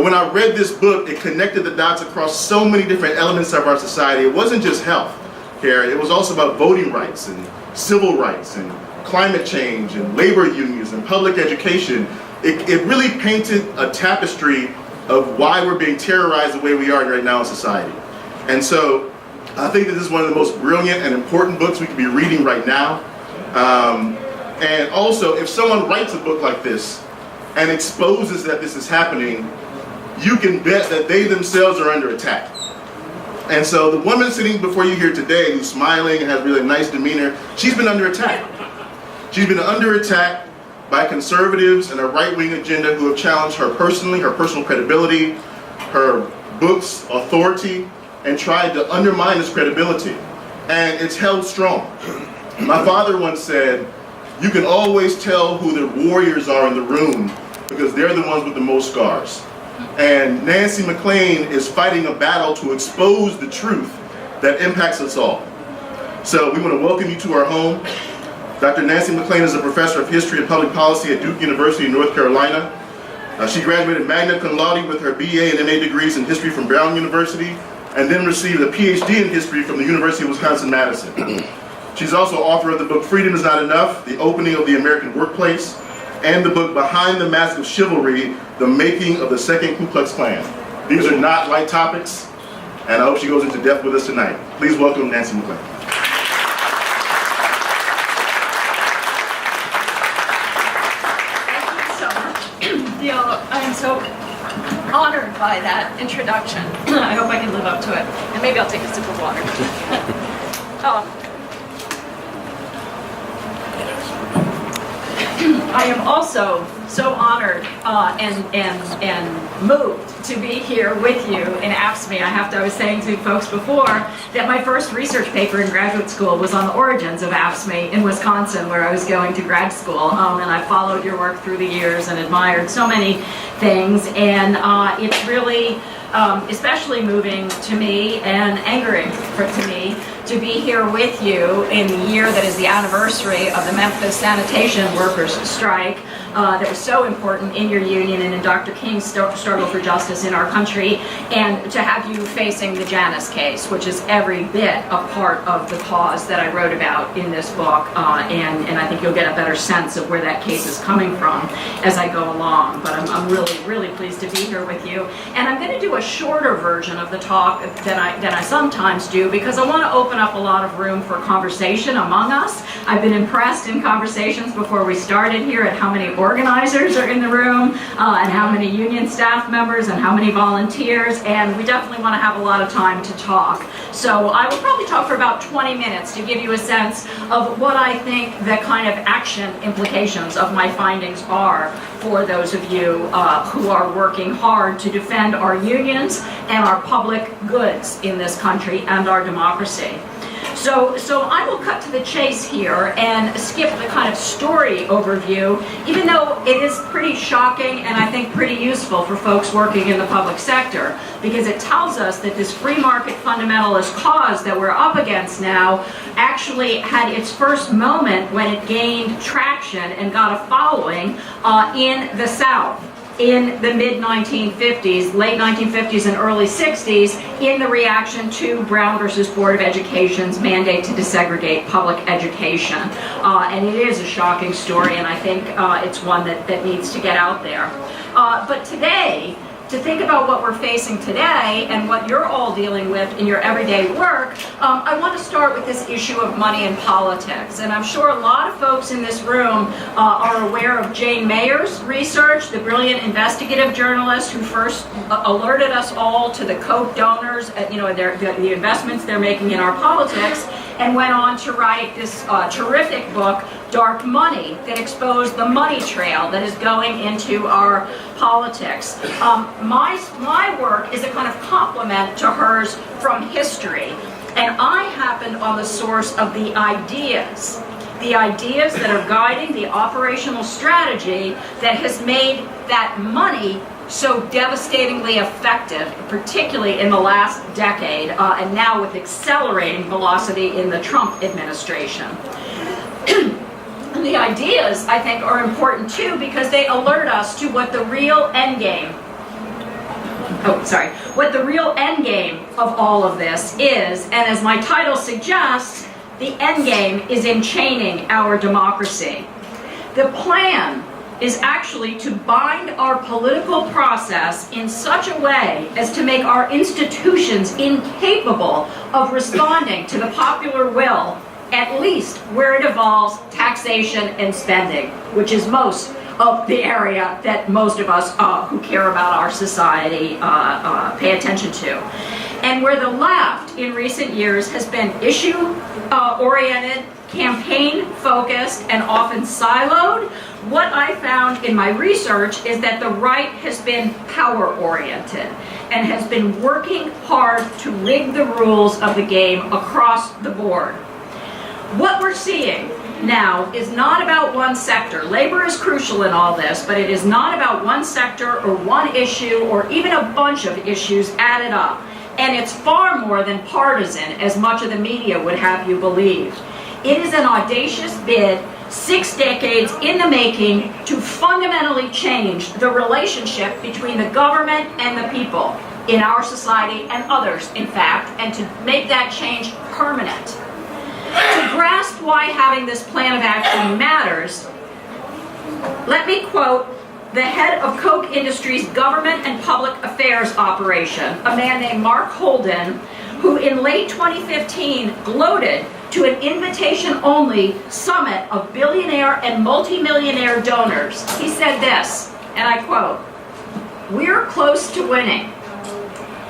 But when I read this book, it connected the dots across so many different elements of our society. It wasn't just health care, it was also about voting rights and civil rights and climate change and labor unions and public education. It really painted a tapestry of why we're being terrorized the way we are right now in society. And so I think that this is one of the most brilliant and important books we could be reading right now. And also, if someone writes a book like this and exposes that this is happening, you can bet that they themselves are under attack. And so the woman sitting before you here today, who's smiling and has really nice demeanor, she's been under attack. She's been under attack by conservatives and a right-wing agenda who have challenged her personally, her personal credibility, her book's authority, and tried to undermine its credibility. And it's held strong. My father once said, you can always tell who the warriors are in the room because they're the ones with the most scars. And Nancy MacLean is fighting a battle to expose the truth that impacts us all. So we want to welcome you to our home. Dr. Nancy MacLean is a professor of history and public policy at Duke University in North Carolina. She graduated magna cum laude with her BA and MA degrees in history from Brown University, and then received a PhD in history from the University of Wisconsin-Madison. She's also author of the book Freedom is Not Enough, The Opening of the American Workplace, and the book Behind the Mask of Chivalry, The Making of the Second Ku Klux Klan. These are not light topics, and I hope she goes into depth with us tonight. Please welcome Nancy MacLean. I'm so honored by that introduction. I hope I can live up to it. And maybe I'll take a sip of water. I am also so honored and moved to be here with you in AFSCME. I was saying to folks before that my first research paper in graduate school was on the origins of AFSCME in Wisconsin, where I was going to grad school. And I followed your work through the years and admired so many things. And it's really especially moving to me and angering to me to be here with you in the year that is the anniversary of the Memphis sanitation workers strike that was so important in your union and in Dr. King's struggle for justice in our country, and to have you facing the Janus case, which is every bit a part of the cause that I wrote about in this book, and I think you'll get a better sense of where that case is coming from as I go along. But I'm really, really pleased to be here with you. And I'm going to do a shorter version of the talk than I sometimes do, because I want to open up a lot of room for conversation among us. I've been impressed in conversations before we started here at how many organizers are in the room, and how many union staff members and how many volunteers, and we definitely want to have a lot of time to talk. So I will probably talk for about 20 minutes to give you a sense of what I think the kind of action implications of my findings are for those of you who are working hard to defend our unions and our public goods in this country and our democracy. So I will cut to the chase here and skip the kind of story overview, even though it is pretty shocking and I think pretty useful for folks working in the public sector, because it tells us that this free market fundamentalist cause that we're up against now actually had its first moment when it gained traction and got a following in the South in the mid-1950s, late 1950s and early 60s, in the reaction to Brown versus Board of Education's mandate to desegregate public education. And it is a shocking story, and I think it's one that needs to get out there. But today, to think about what we're facing today and what you're all dealing with in your everyday work, I want to start with this issue of money in politics. And I'm sure a lot of folks in this room are aware of Jane Mayer's research, the brilliant investigative journalist who first alerted us all to the Koch donors, the investments they're making in our politics, and went on to write this terrific book, Dark Money, that exposed the money trail that is going into our politics. My work is a kind of complement to hers from history, and I happened on the source of the ideas that are guiding the operational strategy that has made that money so devastatingly effective, particularly in the last decade, and now with accelerating velocity in the Trump administration. And the ideas, I think, are important too, because they alert us to what the real endgame what the real end game of all of this is, and as my title suggests, the end game is enchaining our democracy. The plan is actually to bind our political process in such a way as to make our institutions incapable of responding to the popular will, at least where it involves taxation and spending, which is most of the area that most of us who care about our society pay attention to. And where the left in recent years has been issue-oriented, campaign-focused, and often siloed, what I found in my research is that the right has been power-oriented and has been working hard to rig the rules of the game across the board. What we're seeing now is not about one sector. Labor is crucial in all this, but it is not about one sector or one issue or even a bunch of issues added up. And it's far more than partisan, as much of the media would have you believe. It is an audacious bid, 6 decades in the making, to fundamentally change the relationship between the government and the people in our society and others, in fact, and to make that change permanent. To grasp why having this plan of action matters, let me quote the head of Koch Industries' Government and Public Affairs operation, a man named Mark Holden, who in late 2015 gloated to an invitation-only summit of billionaire and multimillionaire donors. He said this, and I quote, "We're close to winning.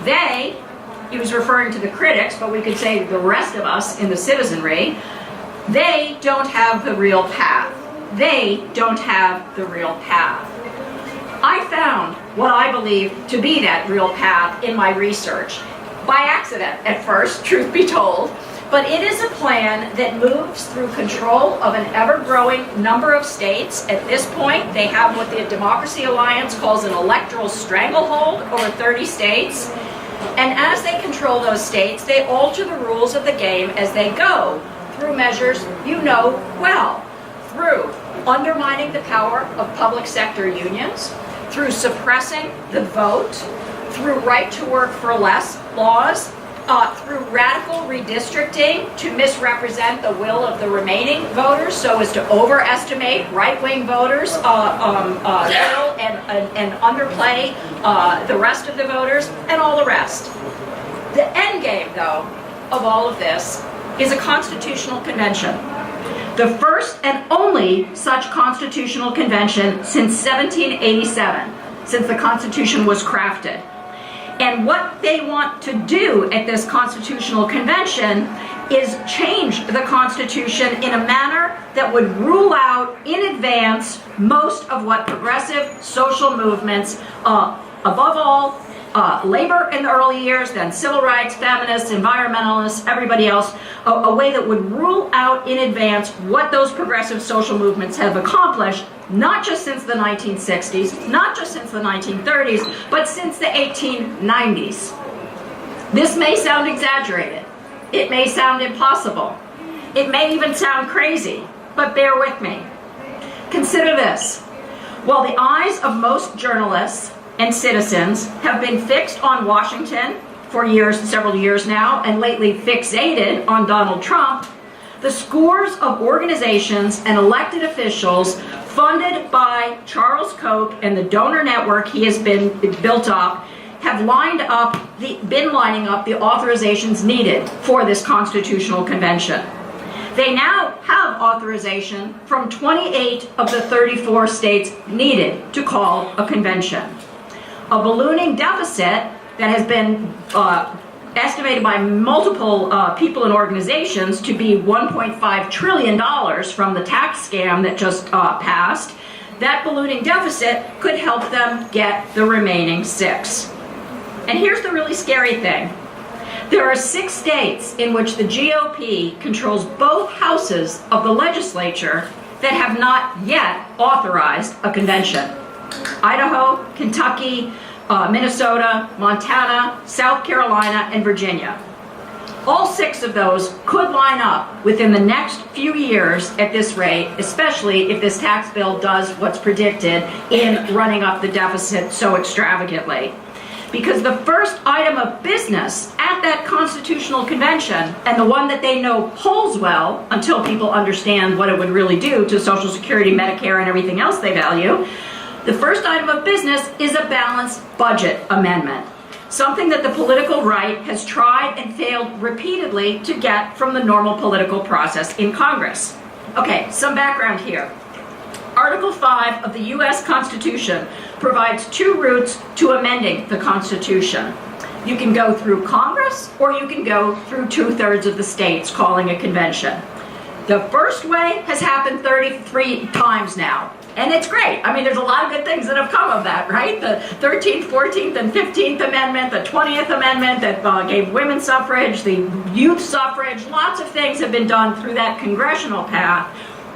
They," he was referring to the critics, but we could say the rest of us in the citizenry, "they don't have the real path. They don't have the real path." I found what I believe to be that real path in my research. By accident at first, truth be told, but it is a plan that moves through control of an ever-growing number of states. At this point, they have what the Democracy Alliance calls an electoral stranglehold over 30 states. And as they control those states, they alter the rules of the game as they go, through measures you know well, through undermining the power of public sector unions, through suppressing the vote, through right to work for less laws, through radical redistricting to misrepresent the will of the remaining voters so as to overestimate right-wing voters' will and underplay the rest of the voters, and all the rest. The end game, though, of all of this is a constitutional convention. The first and only such constitutional convention since 1787, since the Constitution was crafted. And what they want to do at this constitutional convention is change the Constitution in a manner that would rule out in advance most of what progressive social movements, above all, labor in the early years, then civil rights, feminists, environmentalists, everybody else, a way that would rule out in advance what those progressive social movements have accomplished, not just since the 1960s, not just since the 1930s, but since the 1890s. This may sound exaggerated. It may sound impossible. It may even sound crazy, but bear with me. Consider this. While the eyes of most journalists and citizens have been fixed on Washington for years, several years now, and lately fixated on Donald Trump, the scores of organizations and elected officials funded by Charles Koch and the donor network he has been built up have been lining up the authorizations needed for this constitutional convention. They now have authorization from 28 of the 34 states needed to call a convention. A ballooning deficit that has been estimated by multiple people and organizations to be $1.5 trillion from the tax scam that just passed, that ballooning deficit could help them get the remaining 6. And here's the really scary thing. There are 6 states in which the GOP controls both houses of the legislature that have not yet authorized a convention. Idaho, Kentucky, Minnesota, Montana, South Carolina, and Virginia. All 6 of those could line up within the next few years at this rate, especially if this tax bill does what's predicted in running up the deficit so extravagantly. because the first item of business at that constitutional convention, and the one that they know holds well until people understand what it would really do to Social Security, Medicare, and everything else they value, the first item of business is a balanced budget amendment. Something that the political right has tried and failed repeatedly to get from the normal political process in Congress. Okay, some background here. Article 5 of the U.S. Constitution provides two routes to amending the Constitution. You can go through Congress, or you can go through 2/3 of the states calling a convention. The first way has happened 33 times now, and it's great. I mean, there's a lot of good things that have come of that, right? The 13th, 14th, and 15th Amendment, the 20th Amendment that gave women suffrage, the youth suffrage, lots of things have been done through that congressional path.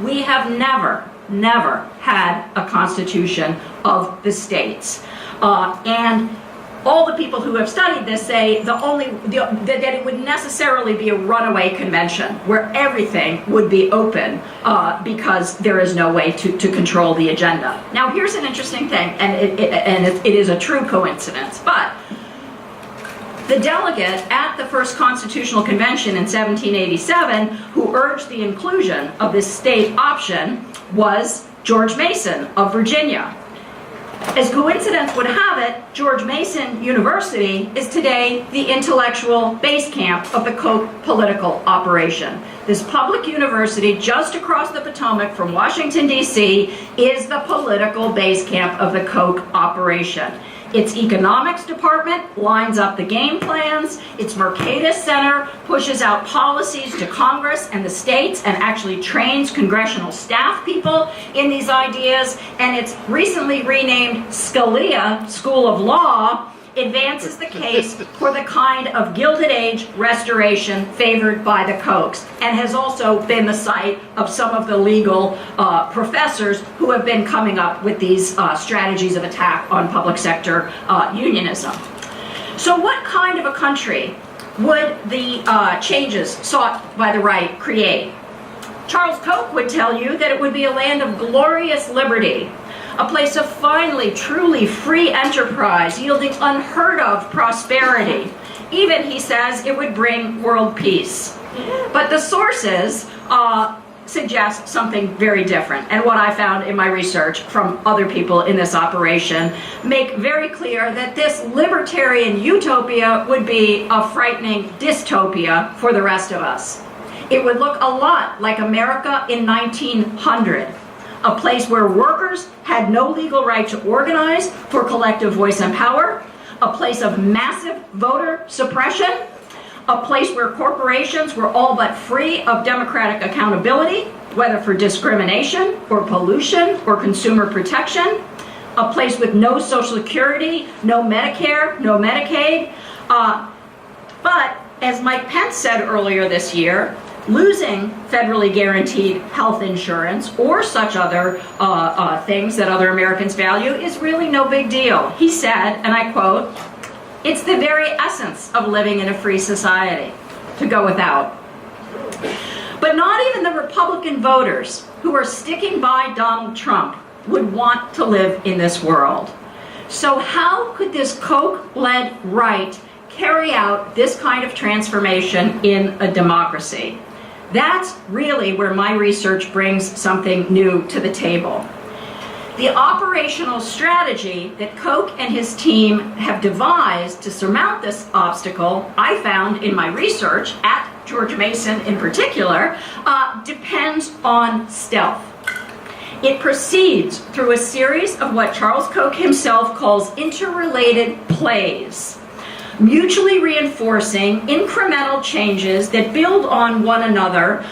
We have never had a constitution of the states. And all the people who have studied this say that it would necessarily be a runaway convention where everything would be open because there is no way to control the agenda. Now, here's an interesting thing, and it is a true coincidence, but the delegate at the first Constitutional Convention in 1787 who urged the inclusion of this state option was George Mason of Virginia. As coincidence would have it, George Mason University is today the intellectual base camp of the Koch political operation. This public university just across the Potomac from Washington, D.C. is the political base camp of the Koch operation. Its economics department lines up the game plans. Its Mercatus Center pushes out policies to Congress and the states and actually trains congressional staff people in these ideas. And its recently renamed Scalia School of Law advances the case for the kind of Gilded Age restoration favored by the Kochs, and has also been the site of some of the legal professors who have been coming up with these strategies of attack on public sector unionism. So what kind of a country would the changes sought by the right create? Charles Koch would tell you that it would be a land of glorious liberty, a place of finally, truly free enterprise, yielding unheard of prosperity. Even, he says, it would bring world peace. But the sources suggest something very different. And what I found in my research from other people in this operation make very clear that this libertarian utopia would be a frightening dystopia for the rest of us. It would look a lot like America in 1900. A place where workers had no legal right to organize for collective voice and power, a place of massive voter suppression, a place where corporations were all but free of democratic accountability, whether for discrimination or pollution or consumer protection, a place with no Social Security, no Medicare, no Medicaid. But as Mike Pence said earlier this year, losing federally guaranteed health insurance or such other things that other Americans value is really no big deal. He said, and I quote, "It's the very essence of living in a free society to go without." But not even the Republican voters who are sticking by Donald Trump would want to live in this world. So how could this Koch-led right carry out this kind of transformation in a democracy? That's really where my research brings something new to the table. The operational strategy that Koch and his team have devised to surmount this obstacle, I found in my research, at George Mason in particular, depends on stealth. It proceeds through a series of what Charles Koch himself calls interrelated plays, mutually reinforcing incremental changes that build on one another,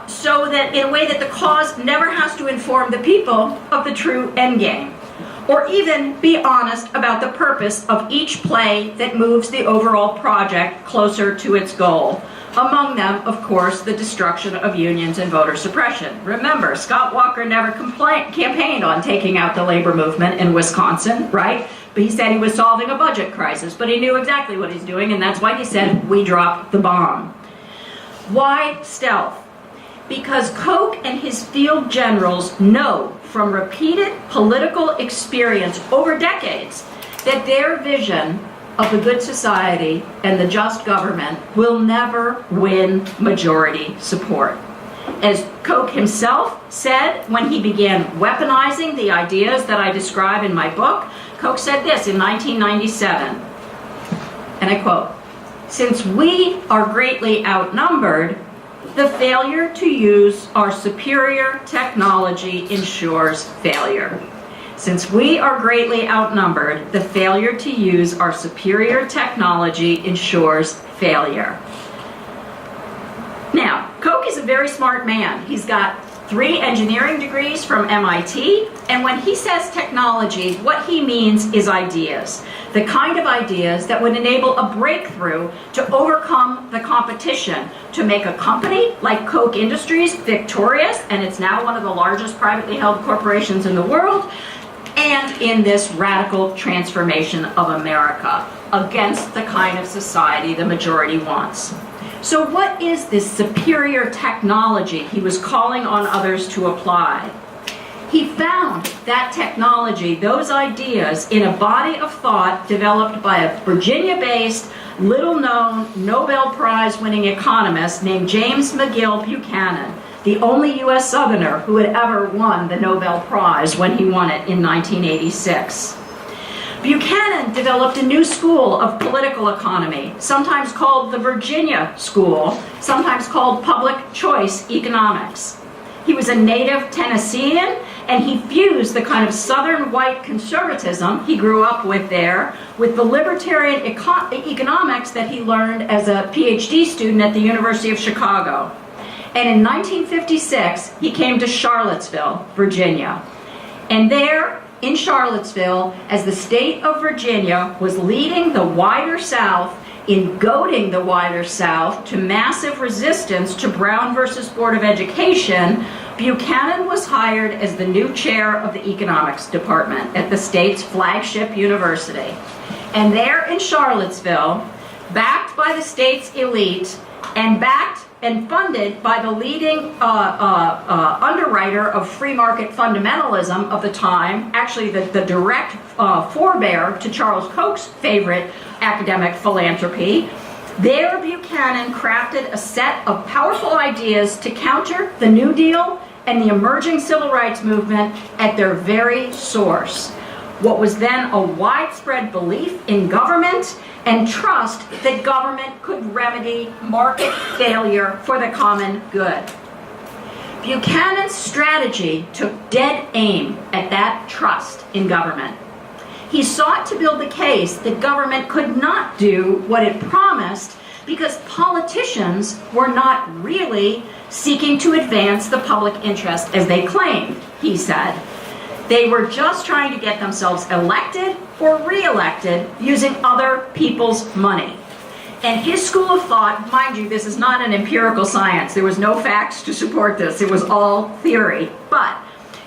so that in a way that the cause never has to inform the people of the true endgame, or even be honest about the purpose of each play that moves the overall project closer to its goal. Among them, of course, the destruction of unions and voter suppression. Remember, Scott Walker never campaigned on taking out the labor movement in Wisconsin, right? But he said he was solving a budget crisis, but he knew exactly what he's doing, and that's why he said, "We dropped the bomb." Why stealth? Because Koch and his field generals know from repeated political experience over decades that their vision of the good society and the just government will never win majority support. As Koch himself said when he began weaponizing the ideas that I describe in my book, Koch said this in 1997, and I quote, "Since we are greatly outnumbered, the failure to use our superior technology ensures failure." Since we are greatly outnumbered, the failure to use our superior technology ensures failure. Now, Koch is a very smart man. He's got 3 engineering degrees from MIT, and when he says technology, what he means is ideas. The kind of ideas that would enable a breakthrough to overcome the competition, to make a company like Koch Industries victorious, and it's now one of the largest privately held corporations in the world, and in this radical transformation of America against the kind of society the majority wants. So what is this superior technology he was calling on others to apply? He found that technology, those ideas, in a body of thought developed by a Virginia-based, little-known, Nobel Prize-winning economist named James McGill Buchanan, the only U.S. Southerner who had ever won the Nobel Prize when he won it in 1986. Buchanan developed a new school of political economy, sometimes called the Virginia School, sometimes called public choice economics. He was a native Tennessean, and he fused the kind of Southern white conservatism he grew up with there with the libertarian economics that he learned as a PhD student at the University of Chicago. And in 1956, he came to Charlottesville, Virginia. And there, in Charlottesville, as the state of Virginia was leading the wider South in goading the wider South to massive resistance to Brown versus Board of Education, Buchanan was hired as the new chair of the economics department at the state's flagship university. And there in Charlottesville, backed by the state's elite and backed and funded by the leading underwriter of free market fundamentalism of the time, actually the direct forebear to Charles Koch's favorite academic philanthropy, there Buchanan crafted a set of powerful ideas to counter the New Deal and the emerging civil rights movement at their very source. What was then a widespread belief in government and trust that government could remedy market failure for the common good. Buchanan's strategy took dead aim at that trust in government. He sought to build the case that government could not do what it promised because politicians were not really seeking to advance the public interest as they claimed, he said. They were just trying to get themselves elected or re-elected using other people's money. And his school of thought, mind you, this is not an empirical science. There was no facts to support this. It was all theory. But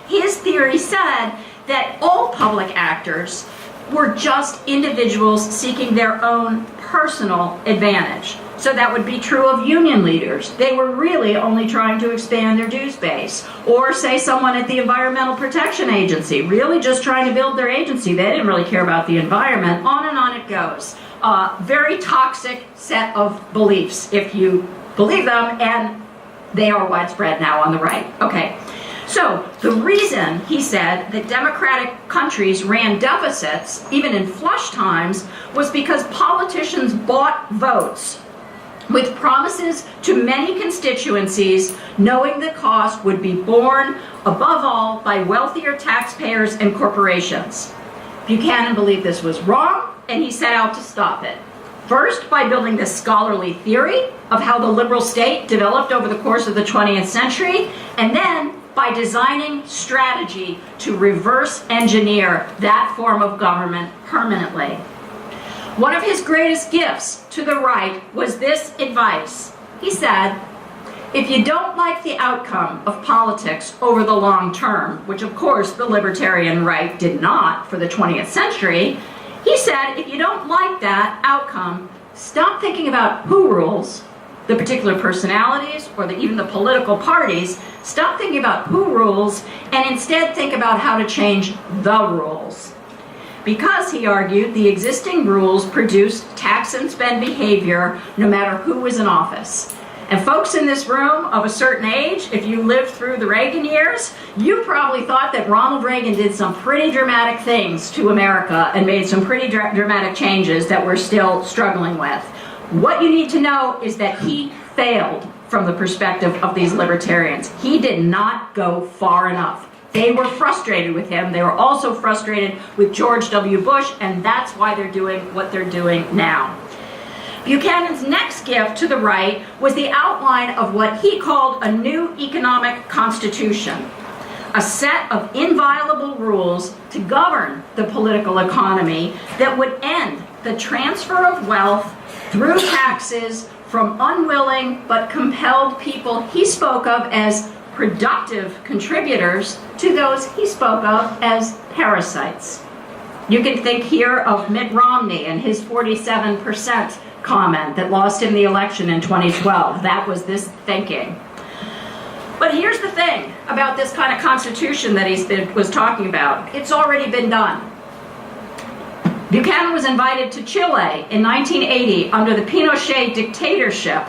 his theory said that all public actors were just individuals seeking their own personal advantage. So that would be true of union leaders. They were really only trying to expand their dues base. Or say someone at the Environmental Protection Agency, really just trying to build their agency. They didn't really care about the environment. On it goes. Very toxic set of beliefs, if you believe them, and they are widespread now on the right. Okay. So the reason, he said, that democratic countries ran deficits, even in flush times, was because politicians bought votes with promises to many constituencies, knowing the cost would be borne, above all, by wealthier taxpayers and corporations. Buchanan believed this was wrong, and he set out to stop it. First, by building this scholarly theory of how the liberal state developed over the course of the 20th century, and then by designing strategy to reverse engineer that form of government permanently. One of his greatest gifts to the right was this advice. He said, if you don't like the outcome of politics over the long term, which of course the libertarian right did not for the 20th century, he said, if you don't like that outcome, stop thinking about who rules, the particular personalities or even the political parties. Stop thinking about who rules and instead think about how to change the rules. because, he argued, the existing rules produced tax and spend behavior no matter who was in office. And folks in this room of a certain age, if you lived through the Reagan years, you probably thought that Ronald Reagan did some pretty dramatic things to America and made some pretty dramatic changes that we're still struggling with. What you need to know is that he failed from the perspective of these libertarians. He did not go far enough. They were frustrated with him. They were also frustrated with George W. Bush, and that's why they're doing what they're doing now. Buchanan's next gift to the right was the outline of what he called a new economic constitution, a set of inviolable rules to govern the political economy that would end the transfer of wealth through taxes from unwilling but compelled people he spoke of as productive contributors to those he spoke of as parasites. You can think here of Mitt Romney and his 47% comment that lost him the election in 2012. That was this thinking. But here's the thing about this kind of constitution that he was talking about. It's already been done. Buchanan was invited to Chile in 1980 under the Pinochet dictatorship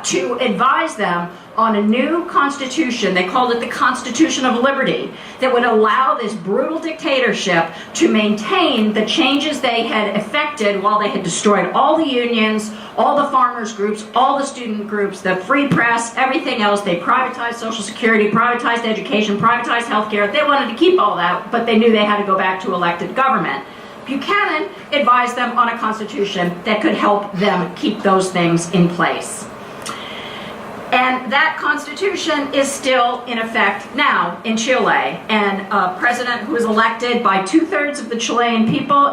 to advise them on a new constitution. They called it the Constitution of Liberty, that would allow this brutal dictatorship to maintain the changes they had effected while they had destroyed all the unions, all the farmers groups, all the student groups, the free press, everything else. They privatized Social Security, privatized education, privatized healthcare. They wanted to keep all that, but they knew they had to go back to elected government. Buchanan advised them on a constitution that could help them keep those things in place. And that constitution is still in effect now in Chile. And a president who was elected by 2/3 of the Chilean people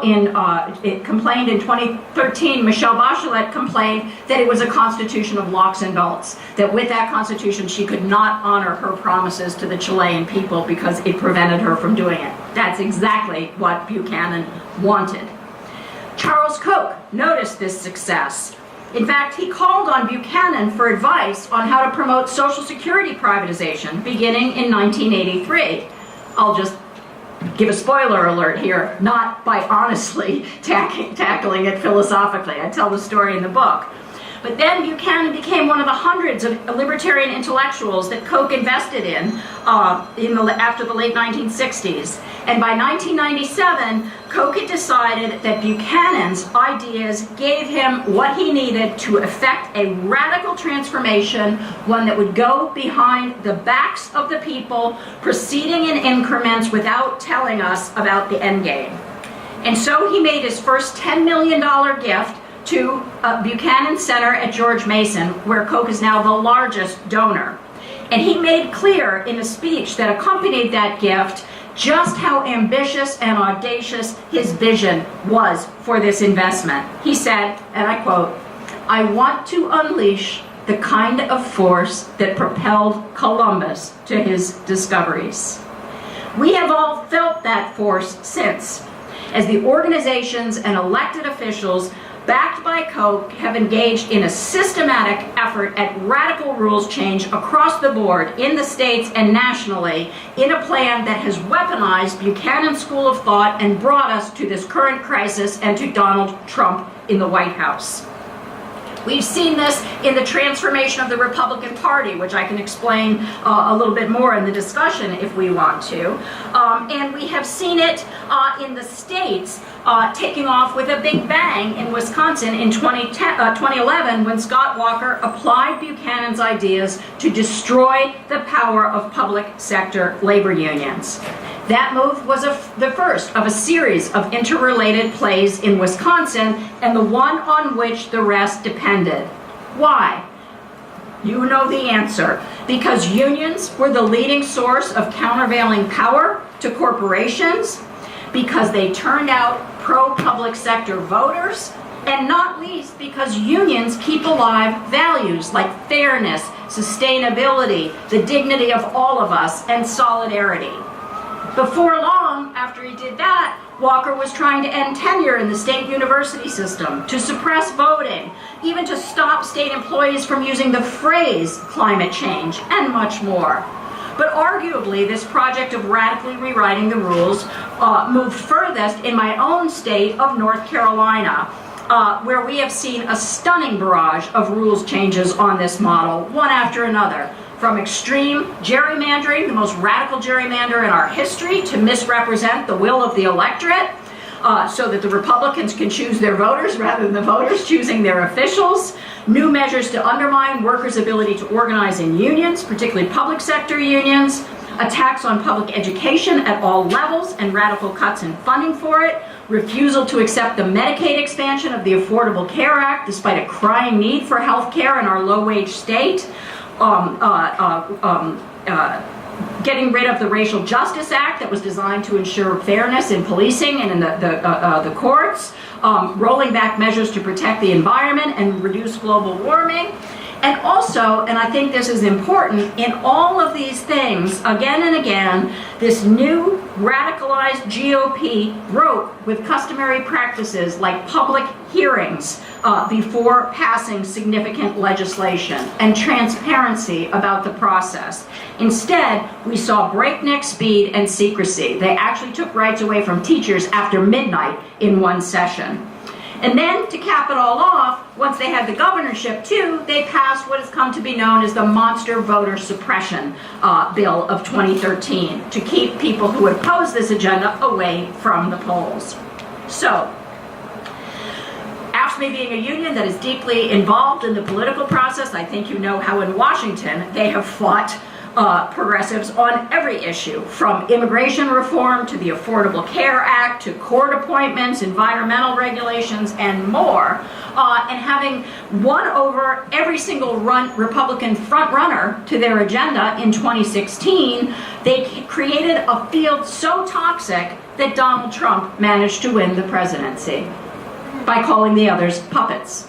it complained in 2013, Michelle Bachelet complained that it was a constitution of locks and bolts, that with that constitution she could not honor her promises to the Chilean people because it prevented her from doing it. That's exactly what Buchanan wanted. Charles Koch noticed this success. In fact, he called on Buchanan for advice on how to promote Social Security privatization beginning in 1983. I'll just give a spoiler alert here, not by honestly tackling it philosophically. I tell the story in the book. But then Buchanan became one of the hundreds of libertarian intellectuals that Koch invested in after the late 1960s. And by 1997, Koch had decided that Buchanan's ideas gave him what he needed to effect a radical transformation, one that would go behind the backs of the people, proceeding in increments without telling us about the endgame. And so he made his first $10 million gift to Buchanan Center at George Mason, where Koch is now the largest donor. And he made clear in a speech that accompanied that gift just how ambitious and audacious his vision was for this investment. He said, and I quote, "I want to unleash the kind of force that propelled Columbus to his discoveries." We have all felt that force since, as the organizations and elected officials backed by Koch have engaged in a systematic effort at radical rules change across the board in the states and nationally in a plan that has weaponized Buchanan's school of thought and brought us to this current crisis and to Donald Trump in the White House. We've seen this in the transformation of the Republican Party, which I can explain a little bit more in the discussion if we want to. And we have seen it in the states taking off with a big bang in Wisconsin in 2011 when Scott Walker applied Buchanan's ideas to destroy the power of public sector labor unions. That move was the first of a series of interrelated plays in Wisconsin, and the one on which the rest depended. Why? You know the answer. Because unions were the leading source of countervailing power to corporations, because they turned out pro-public sector voters, and not least because unions keep alive values like fairness, sustainability, the dignity of all of us, and solidarity. Before long, after he did that, Walker was trying to end tenure in the state university system, to suppress voting, even to stop state employees from using the phrase climate change, and much more. But arguably, this project of radically rewriting the rules moved furthest in my own state of North Carolina, where we have seen a stunning barrage of rules changes on this model, one after another. From extreme gerrymandering, the most radical gerrymander in our history, to misrepresent the will of the electorate, so that the Republicans can choose their voters rather than the voters choosing their officials. New measures to undermine workers' ability to organize in unions, particularly public sector unions. Attacks on public education at all levels and radical cuts in funding for it. Refusal to accept the Medicaid expansion of the Affordable Care Act despite a crying need for health care in our low-wage state. Getting rid of the Racial Justice Act that was designed to ensure fairness in policing and in the courts, rolling back measures to protect the environment and reduce global warming. And also, and I think this is important, in all of these things, again and again, this new radicalized GOP broke with customary practices like public hearings before passing significant legislation and transparency about the process. Instead, we saw breakneck speed and secrecy. They actually took rights away from teachers after midnight in one session. And then, to cap it all off, once they had the governorship too, they passed what has come to be known as the Monster Voter Suppression Bill of 2013 to keep people who oppose this agenda away from the polls. So, AFSCME being a union that is deeply involved in the political process, I think you know how in Washington they have fought progressives on every issue, from immigration reform to the Affordable Care Act to court appointments, environmental regulations, and more. And having won over every single Republican frontrunner to their agenda in 2016, they created a field so toxic that Donald Trump managed to win the presidency by calling the others puppets.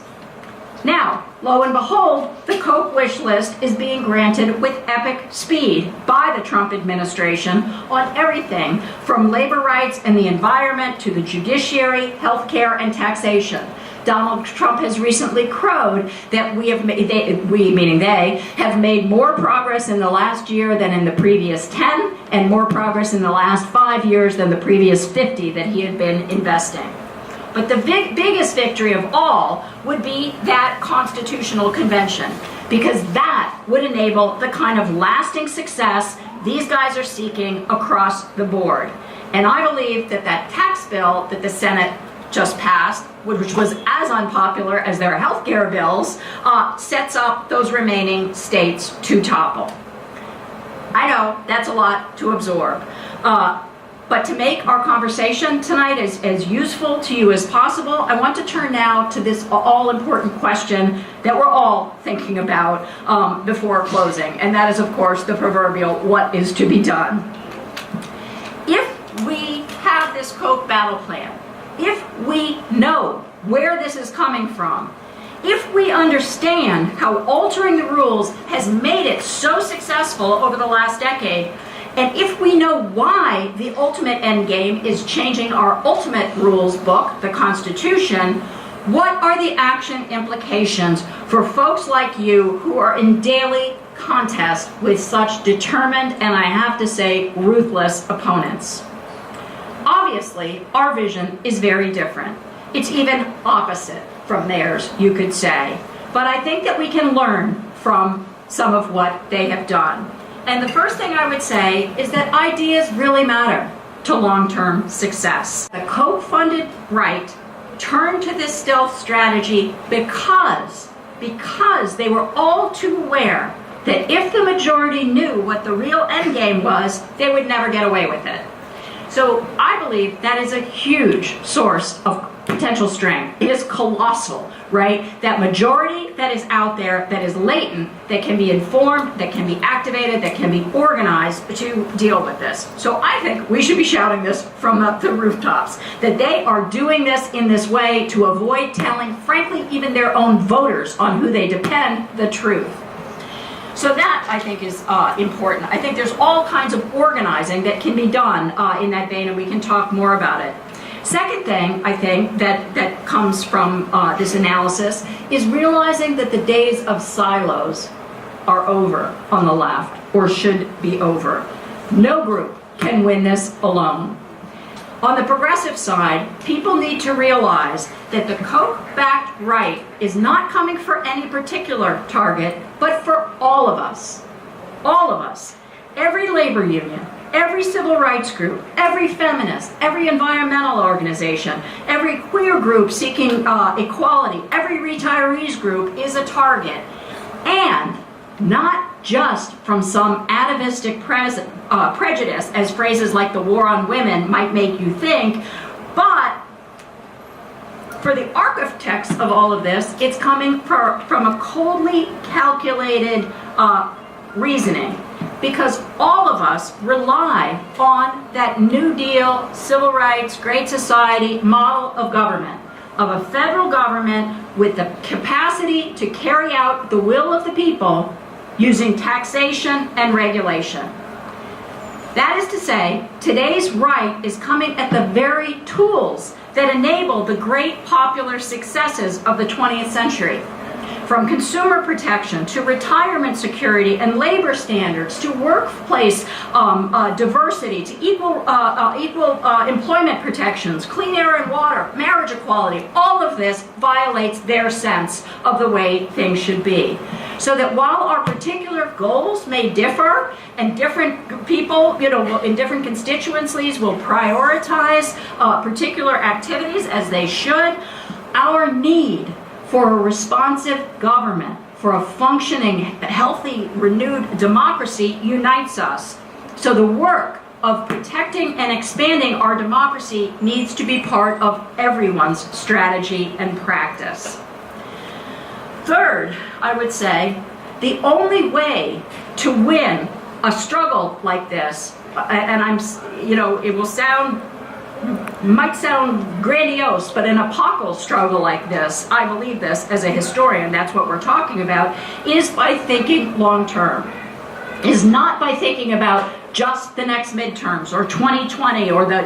Now, lo and behold, the Koch wish list is being granted with epic speed by the Trump administration on everything from labor rights and the environment to the judiciary, healthcare, and taxation. Donald Trump has recently crowed that we meaning they, have made more progress in the last year than in the previous 10, and more progress in the last 5 years than the previous 50 that he had been investing. But the biggest victory of all would be that constitutional convention, because that would enable the kind of lasting success these guys are seeking across the board. And I believe that that tax bill that the Senate just passed, which was as unpopular as their health care bills, sets up those remaining states to topple. I know that's a lot to absorb. But to make our conversation tonight as useful to you as possible, I want to turn now to this all-important question that we're all thinking about before closing, and that is, of course, the proverbial what is to be done. If we have this Koch battle plan, if we know where this is coming from, if we understand how altering the rules has made it so successful over the last decade, and if we know why the ultimate endgame is changing our ultimate rules book, the Constitution, what are the action implications for folks like you who are in daily contest with such determined and, I have to say, ruthless opponents? Obviously, our vision is very different. It's even opposite from theirs, you could say. But I think that we can learn from some of what they have done. And the first thing I would say is that ideas really matter to long-term success. The Koch-funded right turned to this stealth strategy because they were all too aware that if the majority knew what the real endgame was, they would never get away with it. So I believe that is a huge source of potential strength. It is colossal, right? That majority that is out there, that is latent, that can be informed, that can be activated, that can be organized to deal with this. So I think we should be shouting this from the rooftops, that they are doing this in this way to avoid telling, frankly, even their own voters on who they depend, the truth. So that, I think, is important. I think there's all kinds of organizing that can be done in that vein, and we can talk more about it. Second thing, I think, that comes from this analysis is realizing that the days of silos are over on the left, or should be over. No group can win this alone. On the progressive side, people need to realize that the Koch-backed right is not coming for any particular target, but for all of us. All of us. Every labor union, every civil rights group, every feminist, every environmental organization, every queer group seeking equality, every retirees group is a target. And not just from some atavistic prejudice, as phrases like the war on women might make you think, but for the architects of all of this, it's coming from a coldly calculated reasoning, because all of us rely on that New Deal, civil rights, Great Society model of government, of a federal government with the capacity to carry out the will of the people using taxation and regulation. That is to say, today's right is coming at the very tools that enable the great popular successes of the 20th century. From consumer protection to retirement security and labor standards to workplace diversity to equal employment protections, clean air and water, marriage equality, all of this violates their sense of the way things should be. So that while our particular goals may differ and different people, in different constituencies will prioritize particular activities as they should, our need for a responsive government, for a functioning, healthy, renewed democracy unites us. So the work of protecting and expanding our democracy needs to be part of everyone's strategy and practice. Third, I would say, the only way to win a struggle like this, and it might sound grandiose, but an epochal struggle like this, I believe this as a historian, that's what we're talking about, is by thinking long term. Is not by thinking about just the next midterms or 2020 or the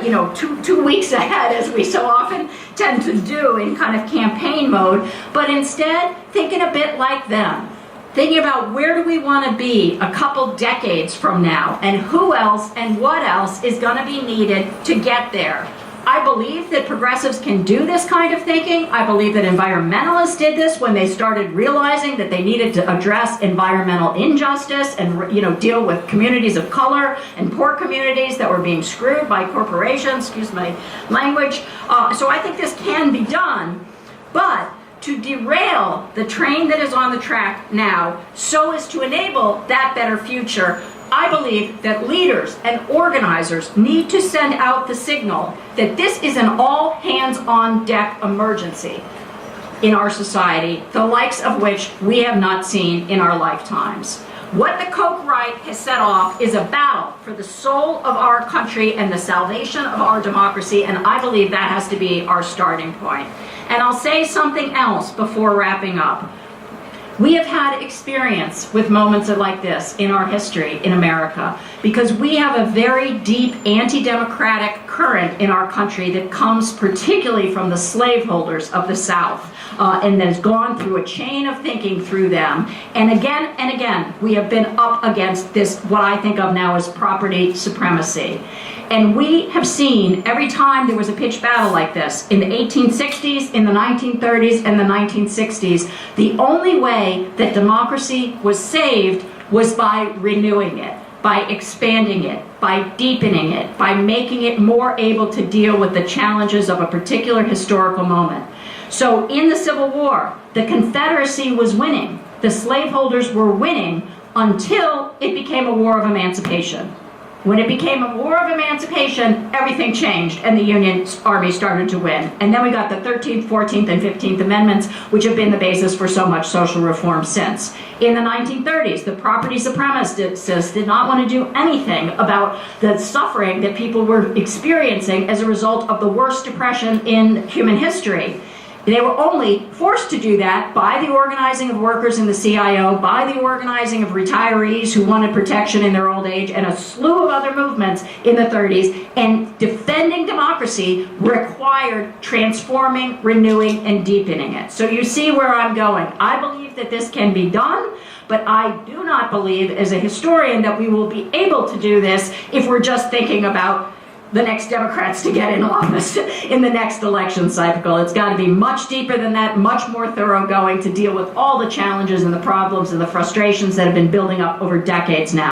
two weeks ahead, as we so often tend to do in kind of campaign mode, but instead thinking a bit like them. Thinking about where do we want to be a couple decades from now, and who else and what else is going to be needed to get there. I believe that progressives can do this kind of thinking. I believe that environmentalists did this when they started realizing that they needed to address environmental injustice and deal with communities of color and poor communities that were being screwed by corporations, excuse my language. So I think this can be done, but to derail the train that is on the track now so as to enable that better future, I believe that leaders and organizers need to send out the signal that this is an all-hands-on-deck emergency in our society, the likes of which we have not seen in our lifetimes. What the Koch right has set off is a battle for the soul of our country and the salvation of our democracy, and I believe that has to be our starting point. And I'll say something else before wrapping up. We have had experience with moments like this in our history in America because we have a very deep anti-democratic current in our country that comes particularly from the slaveholders of the South and has gone through a chain of thinking through them. And again, we have been up against this, what I think of now as property supremacy. And we have seen every time there was a pitched battle like this, in the 1860s, in the 1930s, and the 1960s, the only way that democracy was saved was by renewing it, by expanding it, by deepening it, by making it more able to deal with the challenges of a particular historical moment. So in the Civil War, the Confederacy was winning. The slaveholders were winning until it became a war of emancipation. When it became a war of emancipation, everything changed and the Union Army started to win. And then we got the 13th, 14th, and 15th Amendments, which have been the basis for so much social reform since. In the 1930s, the property supremacists did not want to do anything about the suffering that people were experiencing as a result of the worst depression in human history. They were only forced to do that by the organizing of workers in the CIO, by the organizing of retirees who wanted protection in their old age, and a slew of other movements in the 30s. And defending democracy required transforming, renewing, and deepening it. So you see where I'm going. I believe that this can be done, but I do not believe, as a historian, that we will be able to do this if we're just thinking about the next Democrats to get in office in the next election cycle. It's got to be much deeper than that, much more thoroughgoing to deal with all the challenges and the problems and the frustrations that have been building up over decades now.